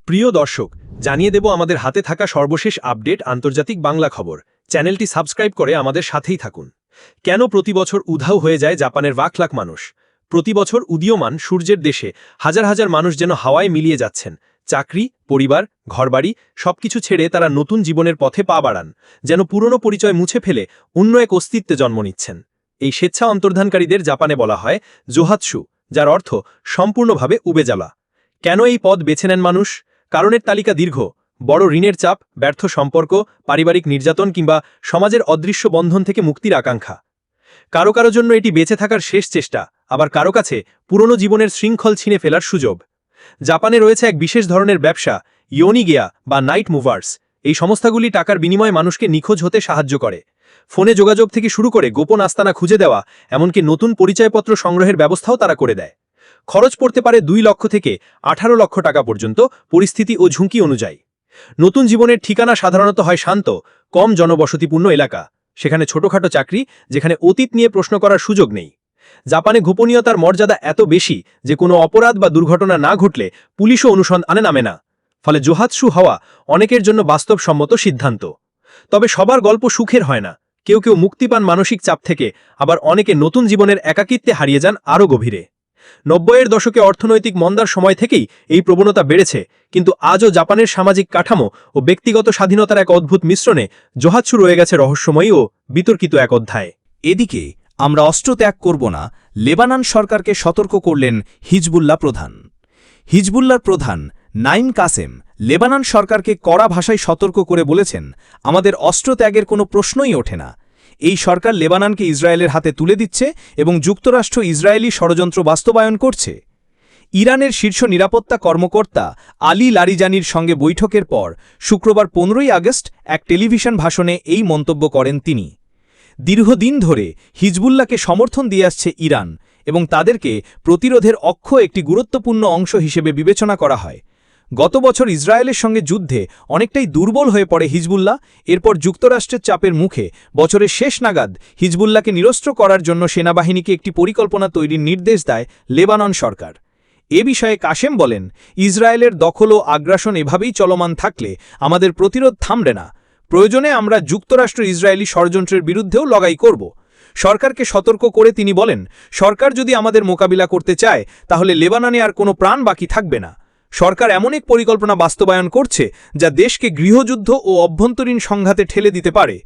প্রিয় দর্শক, জানিয়ে দেব আমাদের হাতে থাকা সর্বশেষ আপডেট আন্তর্জাতিক বাংলা খবর। চ্যানেলটি সাবস্ক্রাইব করে আমাদের সাথেই থাকুন। কেন প্রতি বছর উধাও হয়ে যায় জাপানের লাখ লাখ মানুষ? প্রতি বছর উদীয়মান সূর্যের দেশে হাজার হাজার মানুষ যেন হাওয়ায় মিলিয়ে যাচ্ছেন। চাকরি, পরিবার, ঘরবাড়ি সবকিছু ছেড়ে তারা নতুন জীবনের পথে পা বাড়ান, যেন পুরনো পরিচয় মুছে ফেলে অন্য এক অস্তিত্বে জন্ম নিচ্ছেন। এই স্বেচ্ছা অন্তর্ধানকারীদের জাপানে বলা হয় জোহাতসু, যার অর্থ সম্পূর্ণভাবে উবে যাওয়া। কেন এই পদ বেছে নেন মানুষ? কারণের তালিকা দীর্ঘ। বড় ঋণের চাপ, ব্যর্থ সম্পর্ক, পারিবারিক নির্যাতন কিংবা সমাজের অদৃশ্য বন্ধন থেকে মুক্তির আকাঙ্ক্ষা। কারো কারো জন্য এটি বেঁচে থাকার শেষ চেষ্টা, আবার কারো কাছে পুরনো জীবনের শৃঙ্খল ছিনে ফেলার সুযোগ। জাপানে রয়েছে এক বিশেষ ধরনের ব্যবসা, ইয়োনিগেয়া বা নাইট মুভার্স। এই সংস্থাগুলি টাকার বিনিময়ে মানুষকে নিখোঁজ হতে সাহায্য করে। ফোনে যোগাযোগ থেকে শুরু করে গোপন আস্তানা খুঁজে দেওয়া, এমনকি নতুন পরিচয়পত্র সংগ্রহের ব্যবস্থাও তারা করে দেয়। খরচ পড়তে পারে 2 লক্ষ থেকে 18 লক্ষ টাকা পর্যন্ত, পরিস্থিতি ও ঝুঁকি অনুযায়ী। নতুন জীবনের ঠিকানা সাধারণত হয় শান্ত, কম জনবসতিপূর্ণ এলাকা। সেখানে ছোটখাটো চাকরি, যেখানে অতীত নিয়ে প্রশ্ন করার সুযোগ নেই। জাপানে গোপনীয়তার মর্যাদা এত বেশি যে কোনো অপরাধ বা দুর্ঘটনা না ঘটলে পুলিশও অনুসন্ধানে নামে না। ফলে জোহাতসু হওয়া অনেকের জন্য বাস্তবসম্মত সিদ্ধান্ত। তবে সবার গল্প সুখের হয় না। কেউ কেউ মুক্তি পান মানসিক চাপ থেকে, আবার অনেকে নতুন জীবনের একাকিত্বে হারিয়ে যান আরও গভীরে। 90-এর দশকে অর্থনৈতিক মন্দার সময় থেকেই এই প্রবণতা বেড়েছে, কিন্তু আজও জাপানের সামাজিক কাঠামো ও ব্যক্তিগত স্বাধীনতার এক অদ্ভুত মিশ্রণে জোহাতসু রয়ে গেছে রহস্যময়ী ও বিতর্কিত এক অধ্যায়। এদিকে আমরা অস্ত্র ত্যাগ করব না, লেবানন সরকারকে সতর্ক করলেন হিজবুল্লাহ প্রধান। হিজবুল্লাহর প্রধান নাইম কাসেম লেবানন সরকারকে কড়া ভাষায় সতর্ক করে বলেছেন, আমাদের অস্ত্র ত্যাগের কোনো প্রশ্নই ওঠে না। এই সরকার লেবাননকে ইসরায়েলের হাতে তুলে দিচ্ছে এবং যুক্তরাষ্ট্র ইসরায়েলি ষড়যন্ত্র বাস্তবায়ন করছে। ইরানের শীর্ষ নিরাপত্তা কর্মকর্তা আলী লারিজানির সঙ্গে বৈঠকের পর শুক্রবার 15ই আগস্ট এক টেলিভিশন ভাষণে এই মন্তব্য করেন তিনি। দীর্ঘদিন ধরে হিজবুল্লাহকে সমর্থন দিয়ে আসছে ইরান এবং তাদেরকে প্রতিরোধের অক্ষ একটি গুরুত্বপূর্ণ অংশ হিসেবে বিবেচনা করা হয়। গত বছর ইসরায়েলের সঙ্গে যুদ্ধে অনেকটাই দুর্বল হয়ে পড়ে হিজবুল্লাহ। এরপর যুক্তরাষ্ট্রের চাপের মুখে বছরের শেষ নাগাদ হিজবুল্লাহকে নিরস্ত্র করার জন্য সেনাবাহিনীকে একটি পরিকল্পনা তৈরির নির্দেশ দেয় লেবানন সরকার। এ বিষয়ে কাসেম বলেন, ইসরায়েলের দখল ও আগ্রাসন এভাবেই চলমান থাকলে আমাদের প্রতিরোধ থামবে না। প্রয়োজনে আমরা যুক্তরাষ্ট্র ইসরায়েলি ষড়যন্ত্রের বিরুদ্ধেও লড়াই করব। সরকারকে সতর্ক করে তিনি বলেন, সরকার যদি আমাদের মোকাবিলা করতে চায় তাহলে লেবাননে আর কোনো প্রাণ বাকি থাকবে না। সরকার এমন এক পরিকল্পনা বাস্তবায়ন করছে যা দেশকে গৃহযুদ্ধ ও অভ্যন্তরীণ সংঘাতে ঠেলে দিতে পারে।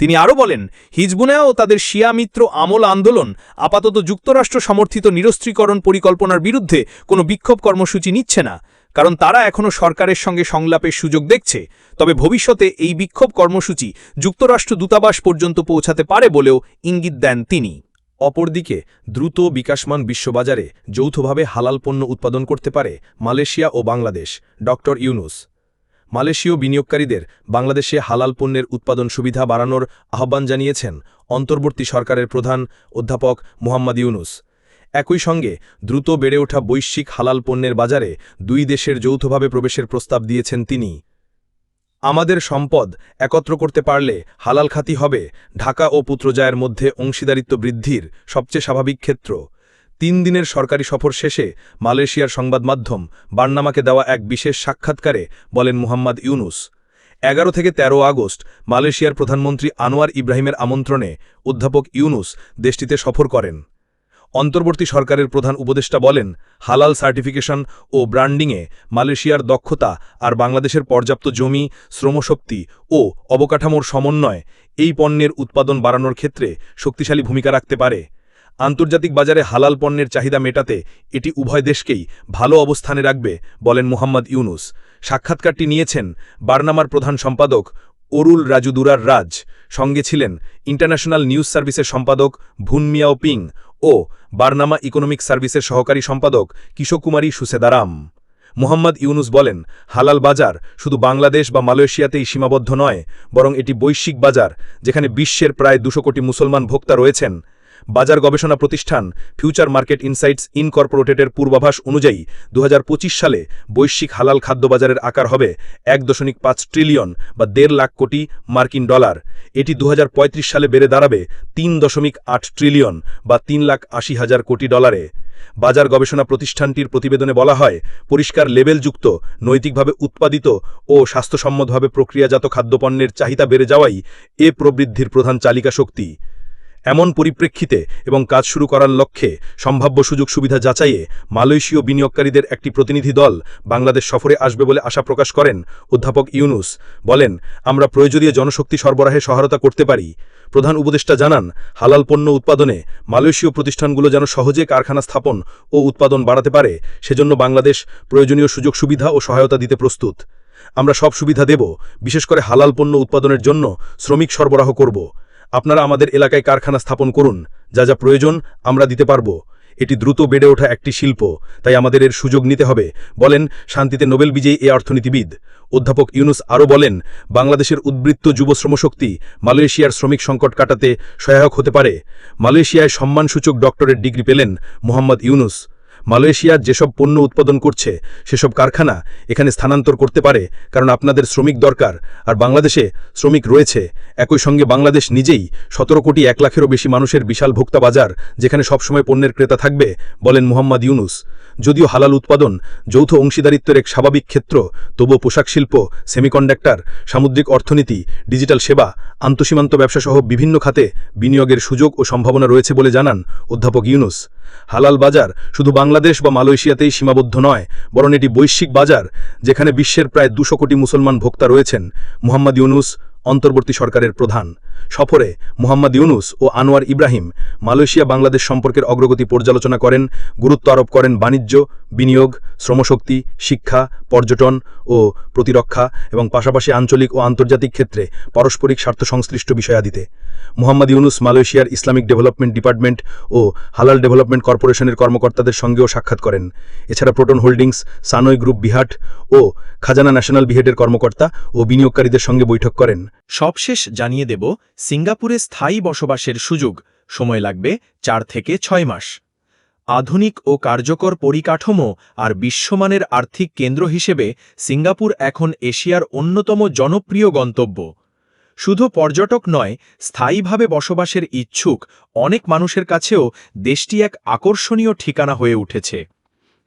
তিনি আরও বলেন, হিজবুল্লাহ ও তাদের শিয়া মিত্র আমল আন্দোলন আপাতত যুক্তরাষ্ট্র সমর্থিত নিরস্ত্রীকরণ পরিকল্পনার বিরুদ্ধে কোনো বিক্ষোভ কর্মসূচি নিচ্ছে না, কারণ তারা এখনও সরকারের সঙ্গে সংলাপের সুযোগ দেখছে। তবে ভবিষ্যতে এই বিক্ষোভ কর্মসূচি যুক্তরাষ্ট্র দূতাবাস পর্যন্ত পৌঁছাতে পারে বলেও ইঙ্গিত দেন তিনি। অপরদিকে দ্রুত বিকাশমান বিশ্ববাজারে যৌথভাবে হালাল পণ্য উৎপাদন করতে পারে মালয়েশিয়া ও বাংলাদেশ। ডক্টর ইউনুস মালয়েশীয় বিনিয়োগকারীদের বাংলাদেশে হালাল পণ্যের উৎপাদন সুবিধা বাড়ানোর আহ্বান জানিয়েছেন অন্তর্বর্তী সরকারের প্রধান অধ্যাপক মোহাম্মদ ইউনুস। একই সঙ্গে দ্রুত বেড়ে ওঠা বৈশ্বিক হালাল পণ্যের বাজারে দুই দেশের যৌথভাবে প্রবেশের প্রস্তাব দিয়েছেন তিনি। আমাদের সম্পদ একত্র করতে পারলে হালাল খাতি হবে ঢাকা ও পুত্রজায়ের মধ্যে অংশীদারিত্ব বৃদ্ধির সবচেয়ে স্বাভাবিক ক্ষেত্র। 3 দিনের সরকারি সফর শেষে মালয়েশিয়ার সংবাদ মাধ্যম বার্নামাকে দেওয়া এক বিশেষ সাক্ষাৎকারে বলেন মোহাম্মদ ইউনুস। 11 থেকে 13 আগস্ট মালয়েশিয়ার প্রধানমন্ত্রী আনোয়ার ইব্রাহিমের আমন্ত্রণে অধ্যাপক ইউনুস দেশটিতে সফর করেন। অন্তর্বর্তী সরকারের প্রধান উপদেষ্টা বলেন, হালাল সার্টিফিকেশন ও ব্র্যান্ডিংয়ে মালয়েশিয়ার দক্ষতা আর বাংলাদেশের পর্যাপ্ত জমি, শ্রমশক্তি ও অবকাঠামোর সমন্বয় এই পণ্যের উৎপাদন বাড়ানোর ক্ষেত্রে শক্তিশালী ভূমিকা রাখতে পারে। আন্তর্জাতিক বাজারে হালাল পণ্যের চাহিদা মেটাতে এটি উভয় দেশকেই ভালো অবস্থানে রাখবে বলেন মোহাম্মদ ইউনুস। সাক্ষাৎকারটি নিয়েছেন বার্নামার প্রধান সম্পাদক অরুল রাজুদুরার রাজ, সঙ্গে ছিলেন ইন্টারন্যাশনাল নিউজ সার্ভিসের সম্পাদক ভুন মিয়াও পিং ও বার্নামা ইকোনমিক সার্ভিসের সহকারী সম্পাদক কিশোকুমারী সুসেদারাম। মোহাম্মদ ইউনুস বলেন, হালাল বাজার শুধু বাংলাদেশ বা মালয়েশিয়াতেই সীমাবদ্ধ নয়, বরং এটি বৈশ্বিক বাজার যেখানে বিশ্বের প্রায় 200 কোটি মুসলমান ভোক্তা রয়েছেন। বাজার গবেষণা প্রতিষ্ঠান ফিউচার মার্কেট ইনসাইটস ইনকর্পোরেটেডের পূর্বাভাস অনুযায়ী 2025 সালে বৈশ্বিক হালাল খাদ্য বাজারের আকার হবে 1.5 ট্রিলিয়ন বা 1.5 লাখ কোটি মার্কিন ডলার। এটি 2035 সালে বেড়ে দাঁড়াবে 3.8 ট্রিলিয়ন বা 3,80,000 কোটি ডলারে। বাজার গবেষণা প্রতিষ্ঠানটির প্রতিবেদনে বলা হয়, পরিষ্কার লেবেলযুক্ত, নৈতিকভাবে উৎপাদিত ও স্বাস্থ্যসম্মতভাবে প্রক্রিয়াজাত খাদ্যপণ্যের চাহিদা বেড়ে যাওয়াই এ প্রবৃদ্ধির প্রধান চালিকা শক্তি। এমন পরিপ্রেক্ষিতে এবং কাজ শুরু করার লক্ষ্যে সম্ভাব্য সুযোগ সুবিধা যাচাইয়ে মালয়েশীয় বিনিয়োগকারীদের একটি প্রতিনিধি দল বাংলাদেশ সফরে আসবে বলে আশা প্রকাশ করেন অধ্যাপক ইউনুস। বলেন, আমরা প্রয়োজনীয় জনশক্তি সরবরাহে সহায়তা করতে পারি। প্রধান উপদেষ্টা জানান, হালাল পণ্য উৎপাদনে মালয়েশীয় প্রতিষ্ঠানগুলো যেন সহজে কারখানা স্থাপন ও উৎপাদন বাড়াতে পারে, সেজন্য বাংলাদেশ প্রয়োজনীয় সুযোগ সুবিধা ও সহায়তা দিতে প্রস্তুত। আমরা সব সুবিধা দেব, বিশেষ করে হালাল পণ্য উৎপাদনের জন্য শ্রমিক সরবরাহ করব। আপনারা আমাদের এলাকায় কারখানা স্থাপন করুন, যা যা প্রয়োজন আমরা দিতে পারব। এটি দ্রুত বেড়ে ওঠা একটি শিল্প, তাই আমাদের এর সুযোগ নিতে হবে, বলেন শান্তিতে নোবেল বিজয়ী এ অর্থনীতিবিদ। অধ্যাপক ইউনুস আরও বলেন, বাংলাদেশের উদ্বৃত্ত যুব শ্রমশক্তি মালয়েশিয়ার শ্রমিক সংকট কাটাতে সহায়ক হতে পারে। মালয়েশিয়ায় সম্মানসূচক ডক্টরেট ডিগ্রি পেলেন মোহাম্মদ ইউনুস। মালয়েশিয়ার যেসব পণ্য উৎপাদন করছে সেসব কারখানা এখানে স্থানান্তর করতে পারে, কারণ আপনাদের শ্রমিক দরকার, আর বাংলাদেশে শ্রমিক রয়েছে। একই সঙ্গে বাংলাদেশ নিজেই 17 কোটি 1 লাখেরও বেশি মানুষের বিশাল ভোক্তা বাজার, যেখানে সবসময় পণ্যের ক্রেতা থাকবে, বলেন মোহাম্মদ ইউনুস। যদিও হালাল উৎপাদন যৌথ অংশীদারিত্বের এক স্বাভাবিক ক্ষেত্র, তবুও পোশাক শিল্প, সেমিকন্ডাক্টর, সামুদ্রিক অর্থনীতি, ডিজিটাল সেবা, আন্তঃসীমান্ত ব্যবসাসহ বিভিন্ন খাতে বিনিয়োগের সুযোগ ও সম্ভাবনা রয়েছে বলে জানান অধ্যাপক ইউনুস। হালাল বাজার শুধু বাংলাদেশ বা মালয়েশিয়াতেই সীমাবদ্ধ নয়, বরং এটি বৈশ্বিক বাজার, যেখানে বিশ্বের প্রায় 200 কোটি মুসলমান ভোক্তা রয়েছেন। মোহাম্মদ ইউনুস অন্তর্বর্তী সরকারের প্রধান। সফরে মোহাম্মদ ইউনুস ও আনোয়ার ইব্রাহিম মালয়েশিয়া বাংলাদেশ সম্পর্কের অগ্রগতি পর্যালোচনা করেন, গুরুত্ব আরোপ করেন বাণিজ্য, বিনিয়োগ, শ্রমশক্তি, শিক্ষা, পর্যটন ও প্রতিরক্ষা এবং পাশাপাশি আঞ্চলিক ও আন্তর্জাতিক ক্ষেত্রে পারস্পরিক স্বার্থ সংশ্লিষ্ট বিষয়াদিতে। মোহাম্মদ ইউনুস মালয়েশিয়ার ইসলামিক ডেভেলপমেন্ট ডিপার্টমেন্ট ও হালাল ডেভেলপমেন্ট কর্পোরেশনের কর্মকর্তাদের সঙ্গেও সাক্ষাৎ করেন। এছাড়া প্রোটন হোল্ডিংস, সানয় গ্রুপ বিহাট ও খাজানা ন্যাশনাল বিহেটের কর্মকর্তা ও বিনিয়োগকারীদের সঙ্গে বৈঠক করেন। সবশেষ জানিয়ে দেব, সিঙ্গাপুরে স্থায়ী বসবাসের সুযোগ, সময় লাগবে 4 থেকে 6 মাস। আধুনিক ও কার্যকর পরিকাঠামো আর বিশ্বমানের আর্থিক কেন্দ্র হিসেবে সিঙ্গাপুর এখন এশিয়ার অন্যতম জনপ্রিয় গন্তব্য। শুধু পর্যটক নয়, স্থায়ীভাবে বসবাসের ইচ্ছুক অনেক মানুষের কাছেও দেশটি এক আকর্ষণীয় ঠিকানা হয়ে উঠেছে।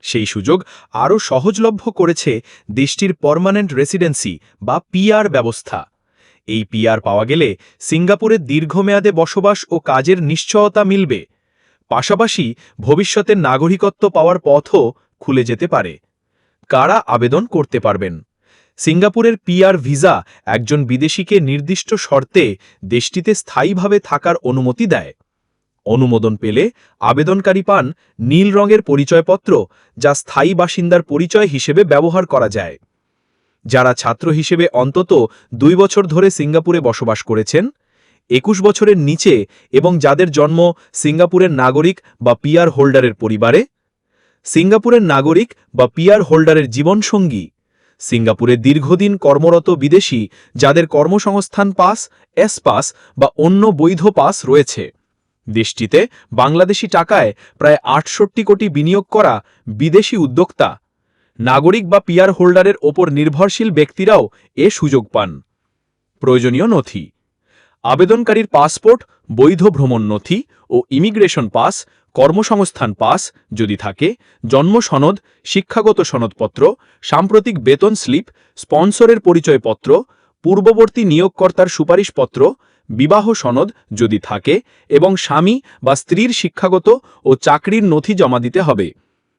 সেই সুযোগ আরও সহজলভ্য করেছে দেশটির পার্মানেন্ট রেসিডেন্সি বা পিআর ব্যবস্থা। এই পিআর পাওয়া গেলে সিঙ্গাপুরে দীর্ঘমেয়াদে বসবাস ও কাজের নিশ্চয়তা মিলবে। পাশাপাশি ভবিষ্যতের নাগরিকত্ব পাওয়ার পথও খুলে যেতে পারে। কারা আবেদন করতে পারবেন? সিঙ্গাপুরের পিআর ভিসা একজন বিদেশিকে নির্দিষ্ট শর্তে দেশটিতে স্থায়ীভাবে থাকার অনুমতি দেয়। অনুমোদন পেলে আবেদনকারী পান নীল রঙের পরিচয়পত্র, যা স্থায়ী বাসিন্দার পরিচয় হিসেবে ব্যবহার করা যায়। যারা ছাত্র হিসেবে অন্তত 2 বছর ধরে সিঙ্গাপুরে বসবাস করেছেন, 21 বছরের নিচে এবং যাদের জন্ম সিঙ্গাপুরের নাগরিক বা পিআর হোল্ডারের পরিবারে, সিঙ্গাপুরের নাগরিক বা পিআর হোল্ডারের জীবনসঙ্গী, সিঙ্গাপুরে দীর্ঘদিন কর্মরত বিদেশি যাদের কর্মসংস্থান পাস, এস পাস বা অন্য বৈধ পাস রয়েছে। দেশটিতে বাংলাদেশি টাকায় প্রায় 68 কোটি বিনিয়োগ করা বিদেশি উদ্যোক্তা, নাগরিক বা পিআর হোল্ডারের ওপর নির্ভরশীল ব্যক্তিরাও এ সুযোগ পান। প্রয়োজনীয় নথি: আবেদনকারীর পাসপোর্ট, বৈধ ভ্রমণ নথি ও ইমিগ্রেশন পাস, কর্মসংস্থান পাস যদি থাকে, জন্ম সনদ, শিক্ষাগত সনদপত্র, সাম্প্রতিক বেতন স্লিপ, স্পন্সরের পরিচয়পত্র, পূর্ববর্তী নিয়োগকর্তার সুপারিশপত্র, বিবাহ সনদ যদি থাকে এবং স্বামী বা স্ত্রীর শিক্ষাগত ও চাকরির নথি জমা দিতে হবে।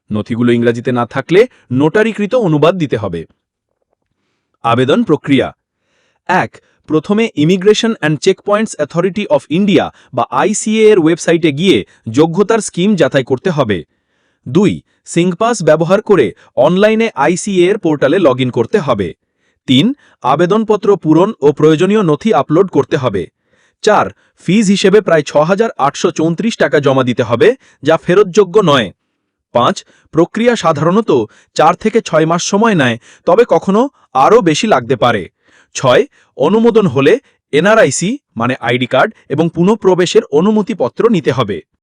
নথিগুলো ইংরেজিতে না থাকলে নোটারিকৃত অনুবাদ দিতে হবে। আবেদন প্রক্রিয়া: 1. প্রথমে immigration and checkpoints authority of India বা আইসিএ এর ওয়েবসাইটে গিয়ে যোগ্যতার স্কিম যাচাই করতে হবে। 2. সিঙ্কপাস ব্যবহার করে অনলাইনে আইসিএ এর পোর্টালে লগ ইন করতে হবে। 3. আবেদনপত্র পূরণ ও প্রয়োজনীয় নথি আপলোড করতে হবে। 4. ফিজ হিসেবে প্রায় 6,834 টাকা জমা দিতে হবে, যা ফেরতযোগ্য নয়। 5. প্রক্রিয়া সাধারণত 4 থেকে 6 মাস সময় নেয়, তবে কখনো আরও বেশি লাগতে পারে। 6. অনুমোদন হলে এনআরআইসি মানে আইডি কার্ড এবং পুনঃপ্রবেশের অনুমতিপত্র নিতে হবে।